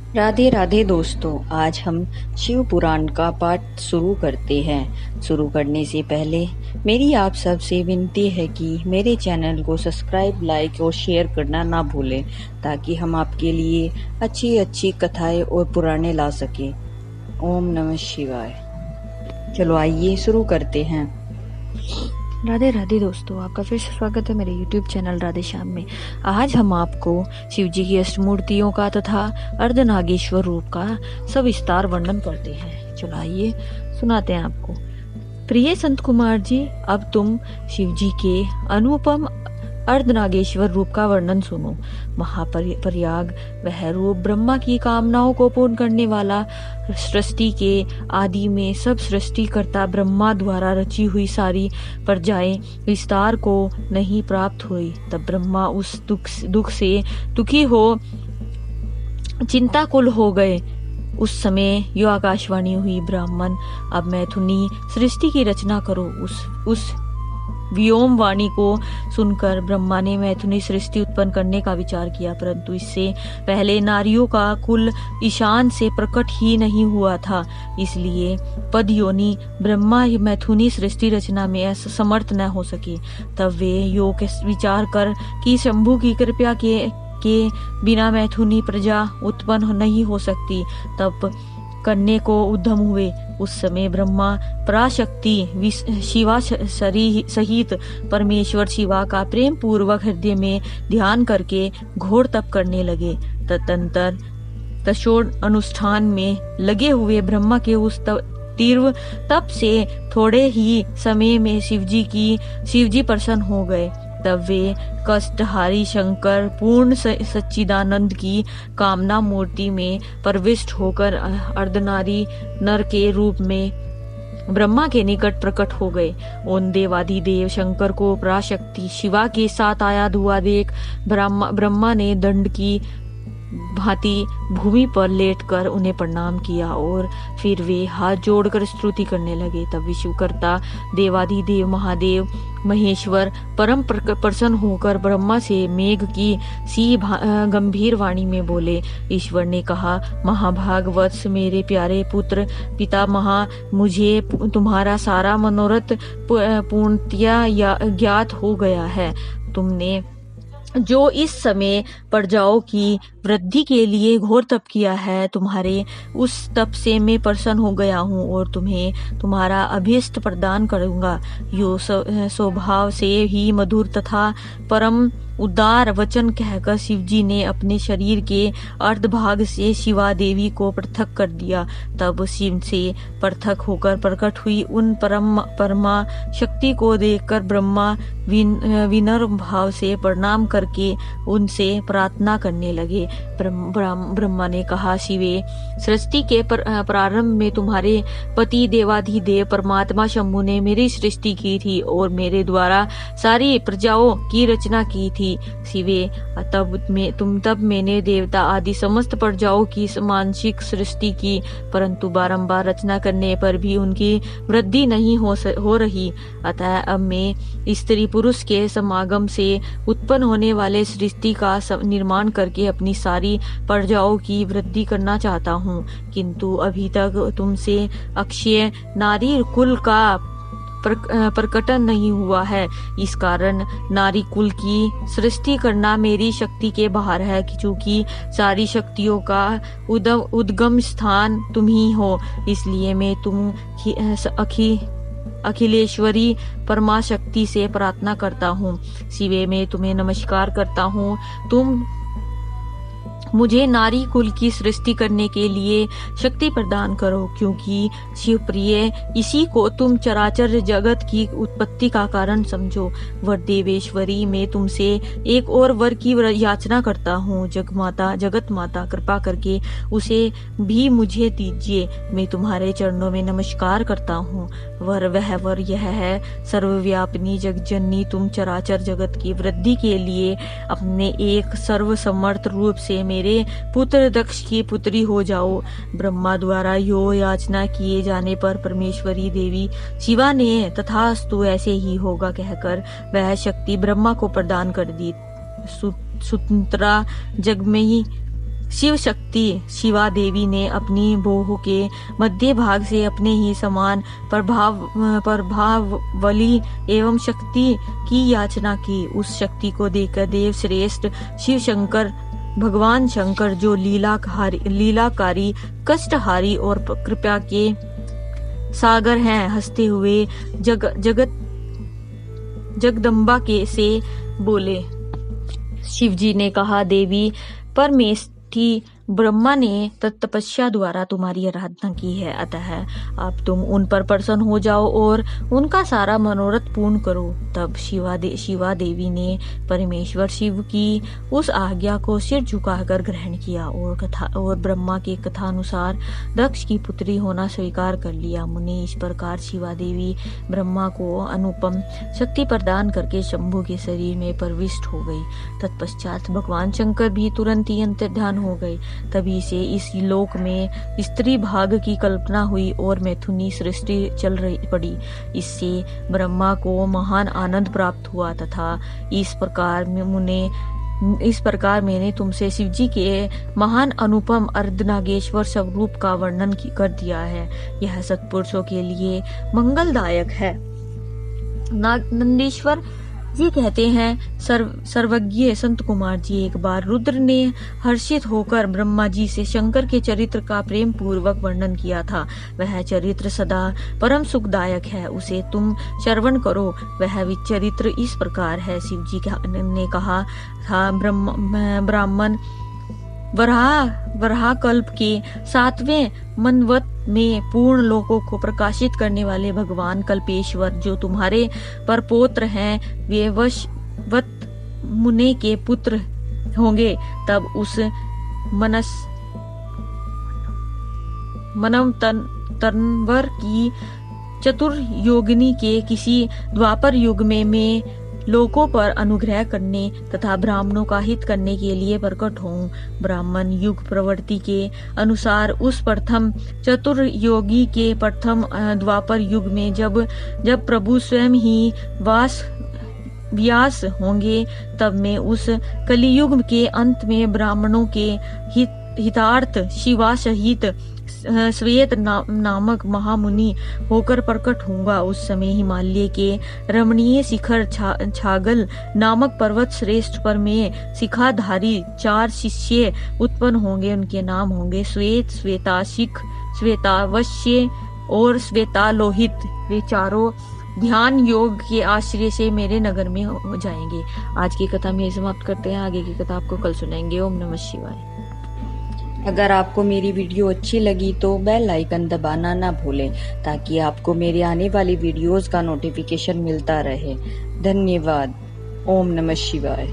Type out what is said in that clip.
राधे राधे दोस्तों, आज हम शिव पुराण का पाठ शुरू करते हैं। शुरू करने से पहले मेरी आप सबसे विनती है कि मेरे चैनल को सब्सक्राइब, लाइक और शेयर करना ना भूलें, ताकि हम आपके लिए अच्छी अच्छी कथाएं और पुराणे ला सकें। ओम नमः शिवाय। चलो आइए शुरू करते हैं। राधे राधे दोस्तों, आपका फिर से स्वागत है मेरे YouTube चैनल राधे श्याम में। आज हम आपको शिव जी की अष्टमूर्तियों का तथा अर्धनागेश्वर रूप का सविस्तार वर्णन करते हैं। चलो आइए सुनाते हैं आपको। प्रिय संत कुमार जी, अब तुम शिव जी के अनुपम अर्धनागेश्वर रूप का वर्णन सुनो। महाप्रयाग वह रूप ब्रह्मा की कामनाओं को पूर्ण करने वाला, सृष्टि के आदि में सब सृष्टि करता ब्रह्मा द्वारा रची हुई सारी प्रजाएं विस्तार को नहीं प्राप्त हुई। तब ब्रह्मा उस दुख से दुखी हो चिंताकुल हो गए। उस समय यो आकाशवाणी हुई, ब्राह्मण अब मैथुनी सृष्टि की रचना करो। उस व्योम वाणी को सुनकर ब्रह्मा ने मैथुनी सृष्टि उत्पन्न करने का विचार किया, परंतु इससे पहले नारियों का कुल ईशान से प्रकट ही नहीं हुआ था। इसलिए पदयोनि ब्रह्मा मैथुनी सृष्टि रचना में समर्थ न हो सके। तब वे योग विचार कर कि शंभु की कृपा के बिना मैथुनी प्रजा उत्पन्न नहीं हो सकती, तब करने को उद्यम हुए। उस समय ब्रह्मा पराशक्ति शिवा सहित परमेश्वर शिवा का प्रेम पूर्वक हृदय में ध्यान करके घोर तप करने लगे। तदंतर तशोड़ अनुष्ठान में लगे हुए ब्रह्मा के उस तीव्र तप से थोड़े ही समय में शिवजी प्रसन्न हो गए। तब वे कष्टहारी शंकर पूर्ण सच्चिदानंद की कामना मूर्ति में प्रविष्ट होकर अर्धनारी नर के रूप में ब्रह्मा के निकट प्रकट हो गए। उन देवाधिदेव शंकर को पराशक्ति शिवा के साथ आया हुआ देख ब्रह्मा ने दंड की भांति भूमि पर लेटकर उन्हें प्रणाम किया और फिर वे हाथ जोड़कर स्तुति करने लगे। तब विश्वकर्ता देवाधिदेव महादेव महेश्वर परम प्रसन्न होकर ब्रह्मा से मेघ की सी गंभीर वाणी में बोले। ईश्वर ने कहा, महाभाग वत्स मेरे प्यारे पुत्र पितामहा, मुझे तुम्हारा सारा मनोरथ पूर्णतया ज्ञात हो गया है। तुमने जो इस समय प्रजाओं की वृद्धि के लिए घोर तप किया है, तुम्हारे उस तप से मैं प्रसन्न हो गया हूँ और तुम्हें तुम्हारा अभीष्ट प्रदान करूंगा। यो स्वभाव से ही मधुर तथा परम उदार वचन कहकर शिवजी ने अपने शरीर के अर्धभाग से शिवा देवी को पृथक कर दिया। तब शिव से पृथक होकर प्रकट हुई उन परमा शक्ति को देखकर ब्रह्मा विनम्र भाव से प्रणाम करके उनसे प्रार्थना करने लगे। ब्रह्मा ने कहा, शिवे, सृष्टि के प्रारंभ में तुम्हारे पति देवाधिदेव परमात्मा शंभु ने मेरी सृष्टि की थी और मेरे द्वारा सारी प्रजाओं की रचना की थी। शिवे, तब मैंने देवता आदि समस्त प्रजाओं की मानसिक सृष्टि की, परंतु बारंबार रचना करने पर भी उनकी वृद्धि नहीं हो रही। अतः अब मैं स्त्री पुरुष के समागम से उत्पन्न होने वाले सृष्टि का निर्माण करके अपनी सारी प्रजाओं की वृद्धि करना चाहता हूँ, किंतु अभी तक तुमसे अक्षय नारी कुल का प्रकटन नहीं हुआ है। इस कारण नारी कुल की सृष्टि करना मेरी शक्ति के बाहर है, क्योंकि सारी शक्तियों का उद्गम स्थान तुम ही हो। इसलिए मैं तुम अखिलेश्वरी परमाशक्ति से प्रार्थना करता हूँ। शिवे, मैं तुम्हें नमस्कार करता हूँ। तुम मुझे नारी कुल की सृष्टि करने के लिए शक्ति प्रदान करो, क्योंकि शिव प्रिय इसी को तुम चराचर जगत की उत्पत्ति का कारण समझो। वर देवेश्वरी, मैं तुमसे एक और वर की याचना करता हूँ। जगत माता कृपा करके उसे भी मुझे दीजिए। मैं तुम्हारे चरणों में नमस्कार करता हूँ। वह वर यह है, सर्वव्यापिनी जगजननी, तुम चराचर जगत की वृद्धि के लिए अपने एक सर्वसमर्थ रूप से मेरे पुत्र दक्ष की पुत्री हो जाओ। ब्रह्मा द्वारा यो याचना किए जाने पर परमेश्वरी देवी शिवा ने तथास्तु ऐसे ही होगा कहकर वह शक्ति ब्रह्मा को प्रदान कर दी। सुतंत्रा जगमयी शिव शक्ति शिवा देवी ने अपनी बाहों के मध्य भाग से अपने ही समान प्रभावली एवं शक्ति की याचना की। उस शक्ति को देखकर देव श्रेष्ठ शिव शंकर भगवान शंकर जो लीलाकारी कष्टहारी और कृपा के सागर हैं, हंसते हुए जगदम्बा के से बोले। शिवजी ने कहा, देवी परमेष्ठी ब्रह्मा ने तपस्या द्वारा तुम्हारी आराधना की है, अतः अब तुम उन पर प्रसन्न हो जाओ और उनका सारा मनोरथ पूर्ण करो। तब शिवा देवी ने परमेश्वर शिव की उस आज्ञा को सिर झुकाकर ग्रहण किया और ब्रह्मा के कथानुसार दक्ष की पुत्री होना स्वीकार कर लिया। मुने, इस प्रकार शिवा देवी ब्रह्मा को अनुपम शक्ति प्रदान करके शंभु के शरीर में प्रविष्ट हो गई। तत्पश्चात भगवान शंकर भी तुरंत ही अंतर्ध्यान हो गए। तभी से इस लोक में स्त्री भाग की कल्पना हुई और मैथुनी सृष्टि चल रही पड़ी। इससे ब्रह्मा को महान आनंद प्राप्त हुआ तथा इस प्रकार मैंने तुमसे शिवजी के महान अनुपम अर्धनागेश्वर स्वरूप का वर्णन कर दिया है। यह सत्पुरुषों के लिए मंगलदायक है। नंदीश्वर जी कहते हैं, सर्वज्ञ संत कुमार जी, एक बार रुद्र ने हर्षित होकर ब्रह्मा जी से शंकर के चरित्र का प्रेम पूर्वक वर्णन किया था। वह चरित्र सदा परम सुखदायक है, उसे तुम श्रवण करो। वह चरित्र इस प्रकार है। शिव जी ने कहा था, ब्राह्मण वराह कल्प के 7वें मनवत में पूर्ण लोकों को प्रकाशित करने वाले भगवान कल्पेश्वर जो तुम्हारे परपोत्र हैं, वे वशवत मुने के पुत्र होंगे। तब उस मनव तनवर की चतुर्योगिनी के किसी द्वापर युग में लोकों पर अनुग्रह करने तथा ब्राह्मणों का हित करने के लिए प्रकट हों। ब्राह्मण युग प्रवृत्ति के अनुसार उस प्रथम चतुर्योगी के प्रथम द्वापर युग में जब प्रभु स्वयं ही व्यास होंगे, तब मैं उस कलियुग के अंत में ब्राह्मणों के हितार्थ शिवा सहित श्वेत नामक महामुनि होकर प्रकट होऊंगा। उस समय हिमालय के रमणीय शिखर छागल नामक पर्वत श्रेष्ठ पर में शिखाधारी 4 शिष्य उत्पन्न होंगे। उनके नाम होंगे श्वेत, श्वेताशिख, श्वेतावश्य और श्वेतालोहित। वे चारों ध्यान योग के आश्रय से मेरे नगर में हो जाएंगे। आज की कथा में समाप्त करते हैं। आगे की कथा आपको कल सुनाएंगे। ओम नमः शिवाय। अगर आपको मेरी वीडियो अच्छी लगी तो बेल आइकन दबाना ना भूलें ताकि आपको मेरे आने वाली वीडियोस का नोटिफिकेशन मिलता रहे। धन्यवाद। ओम नमः शिवाय।